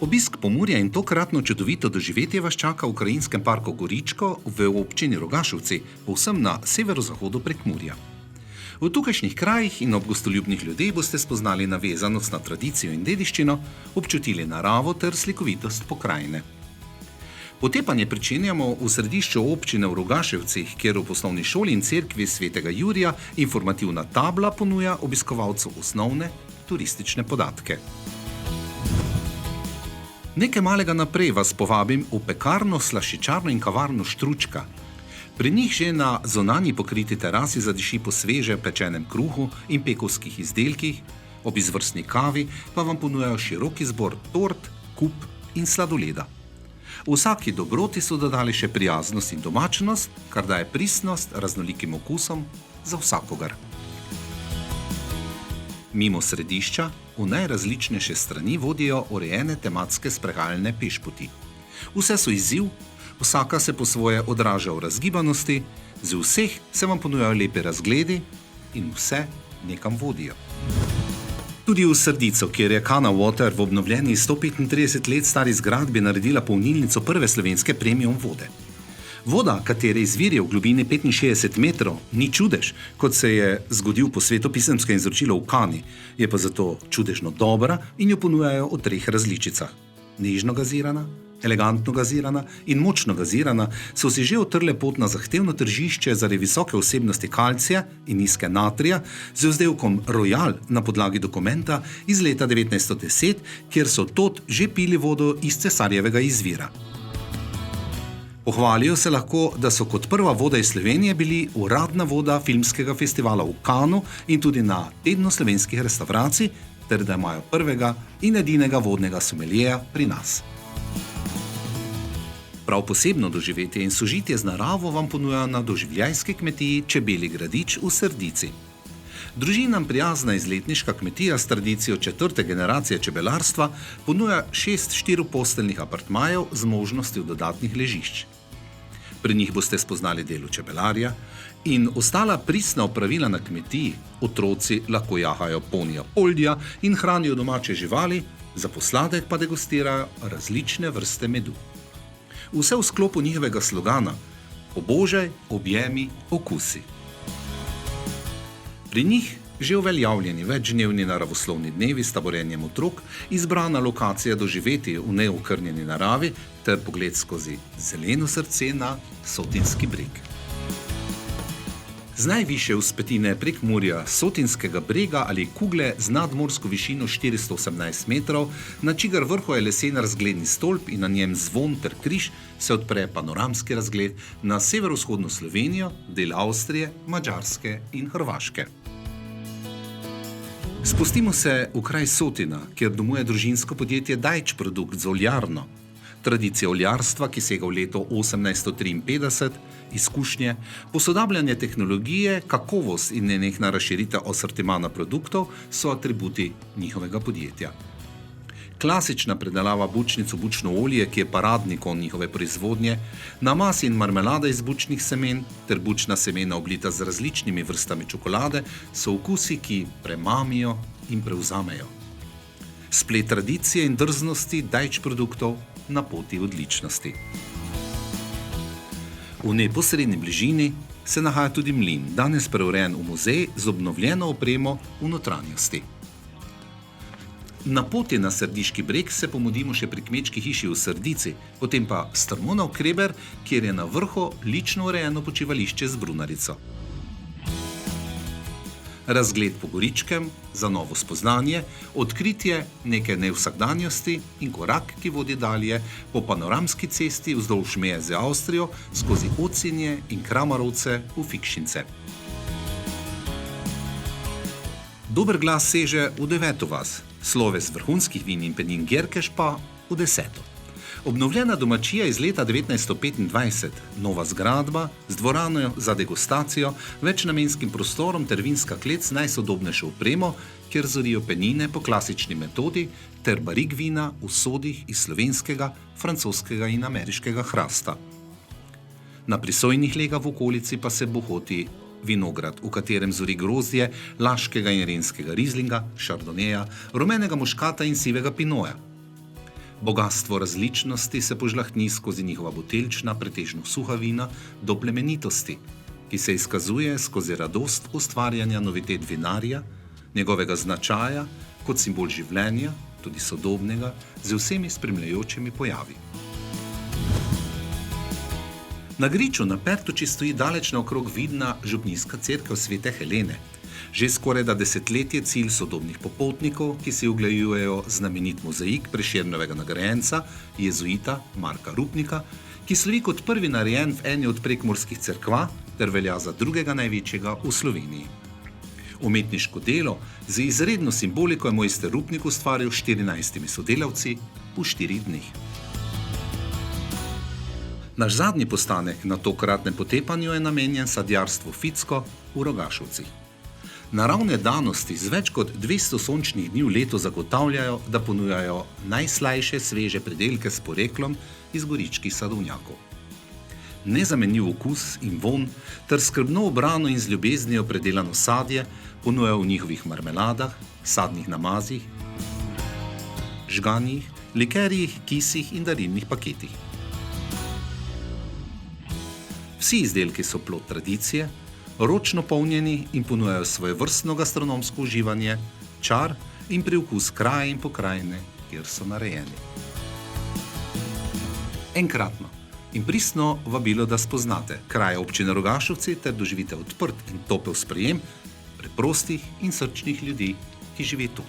Obisk Pomurja in tokratno čudovito doživetje vas čaka v krajinskem parku Goričko v občini Rogaševci, povsem na severozahodu Prekmurja. V tukajšnjih krajih in ob gostoljubnih ljudeh boste spoznali navezanost na tradicijo in dediščino, občutili naravo ter slikovitost pokrajine. Potepanje pričenjamo v središču občine v Rogaševcih, kjer v poslovni šoli in cerkvi svetega Jurija informativna tabla ponuja obiskovalcu osnovne turistične podatke. Nekaj malega naprej vas povabim v pekarno, slaščičarno in kavarno Štručka. Pri njih že na zonanji pokriti terasi zadiši po sveže pečenem kruhu in pekovskih izdelkih, ob izvrstni kavi pa vam ponujajo širok izbor tort, kup in sladoleda. V vsaki dobroti so dodali še prijaznost in domačnost, kar daje pristnost raznolikim okusom za vsakogar. Mimo središča v najrazličnejše strani vodijo urejene tematske sprehajalne pešpoti. Vse so izziv, vsaka se po svoje odraža v razgibanosti, z vseh se vam ponujajo lepe razgledi in vse nekam vodijo. Tudi v Srdico, kjer je Kana Water v obnovljeni 135 let stari zgradbi naredila polnilnico prve slovenske premium vode. Voda, katere izvir je v globini 65 metrov, ni čudež, kot se je zgodil po svetopisemskem izročilu v Kani, je pa zato čudežno dobra in jo ponujajo v 3 različicah. Nežno gazirana, elegantno gazirana in močno gazirana so si že utrle pot na zahtevno tržišče zaradi visoke vsebnosti kalcija in nizke natrija z vzdevkom Royal na podlagi dokumenta iz leta 1910, kjer so tod že pili vodo iz cesarjevega izvira. Pohvalijo se lahko, da so kot prva voda iz Slovenije bili uradna voda filmskega festivala v Kanu in tudi na tednu slovenskih restavracij, ter da imajo prvega in edinega vodnega someljeja pri nas. Prav posebno doživetje in sožitje z naravo vam ponujajo na doživljajski kmetiji Čebelji Gradič v Srdici. Družinam prijazna izletniška kmetija s tradicijo 4. generacije čebelarstva ponuja 6 štiriposteljnih apartmajev z možnostjo dodatnih ležišč. Pri njih boste spoznali delo čebelarja in ostala pristna opravila na kmetiji. Otroci lahko jahajo ponija Oldja in hranijo domače živali, za posladek pa degustirajo različne vrste medu. Vse v sklopu njihovega slogana Obožaj, objemi, okusi. Pri njih že uveljavljeni večdnevni naravoslovni dnevi s taborenjem otrok, izbrana lokacija doživeti v neokrnjeni naravi ter pogled skozi zeleno srce na Sotinski breg. Z najvišje vzpetine Prekmurja, Sotinskega brega ali kugle z nadmorsko višino 418 metrov, na čigar vrhu je lesen razgledni stolp in na njem zvon ter križ, se odpre panoramski razgled na severovzhodno Slovenijo, del Avstrije, Madžarske in Hrvaške. Spustimo se v kraj Sotina, kjer domuje družinsko podjetje Dajč Produkt z oljarno. Tradicija oljarstva, ki sega v leto 1853, izkušnje, posodabljanje tehnologije, kakovost in nenehna razširitev asortimana produktov so atributi njihovega podjetja. Klasična predelava bučnic v bučno olje, ki je paradni konj njihove proizvodnje, namaz in marmelada iz bučnih semen ter bučna semena oblita z različnimi vrstami čokolade so okusi, ki premamijo in prevzamejo. Splet tradicije in drznosti Dajč produktov na poti odličnosti. V neposredni bližini se nahaja tudi mlin, danes preurejen v muzej z obnovljeno opremo v notranjosti. Na poti na Srdiški breg se pomudimo še pri kmečki hiši v Srdici, potem pa strmo navkreber, kjer je na vrhu lično urejeno počivališče z brunarico. Razgled po Goričkem za novo spoznanje, odkritje neke nevsakdanjosti in korak, ki vodi dalje po panoramski cesti vzdolž meje z Avstrijo skozi Ocinje in Kramarovce v Fikšince. Dober glas seže v 9. vas, sloves vrhunskih vin in penin Gerkeš pa v 10. Obnovljena domačija iz leta 1925, nova zgradba z dvorano za degustacijo, večnamenskim prostorom ter vinska klet z najsodobnejšo opremo, kjer zorijo penine po klasični metodi ter barik vina v sodih iz slovenskega, francoskega in ameriškega hrasta. Na prisojnih lega v okolici pa se bohoti vinograd, v katerem zori grozdje laškega in renskega rizlinga, šardoneja, rumenega muškata in sivega pinoja. Bogastvo različnosti se požlahtni skozi njihova buteljčna, pretežno suha vina, do plemenitosti, ki se izkazuje skozi radost ustvarjanja novitet vinarja, njegovega značaja kot simbol življenja, tudi sodobnega, z vsemi spremljajočimi pojavi. Na griču na Pertuči stoji daleč naokrog vidna župnijska cerkev Svete Helene, že skorajda desetletje cilj sodobnih popotnikov, ki si ogledujejo znamenit mozaik Prešernovega nagrajenca, jezuita Marka Rupnika, ki slovi kot prvi narejen v eni od prekmurskih cerkva ter velja za drugega največjega v Sloveniji. Umetniško delo z izredno simboliko je mojster Rupnik ustvaril s 14 sodelavci v 4 dneh. Naš zadnji postanek na tokratnem potepanju je namenjen sadjarstvu Ficko v Rogašovcih. Naravne danosti z več kot 200 sončnih dni v letu zagotavljajo, da ponujajo najslajše sveže pridelke s poreklom iz goričkih sadovnjakov. Nezamenljiv okus in vonj ter skrbno obrano in z ljubeznijo predelano sadje ponujajo v njihovih marmeladah, sadnih namazih, žganjih, likerjih, kisih in darilnih paketih. Vsi izdelki so plod tradicije, ročno polnjeni in ponujajo svojevrstno gastronomsko uživanje, čar in priokus kraja in pokrajine, kjer so narejeni. Enkratno in pristno vabilo, da spoznate kraje občine Rogašovci ter doživite odprt in topel sprejem preprostih in srčnih ljudi, ki živi tu.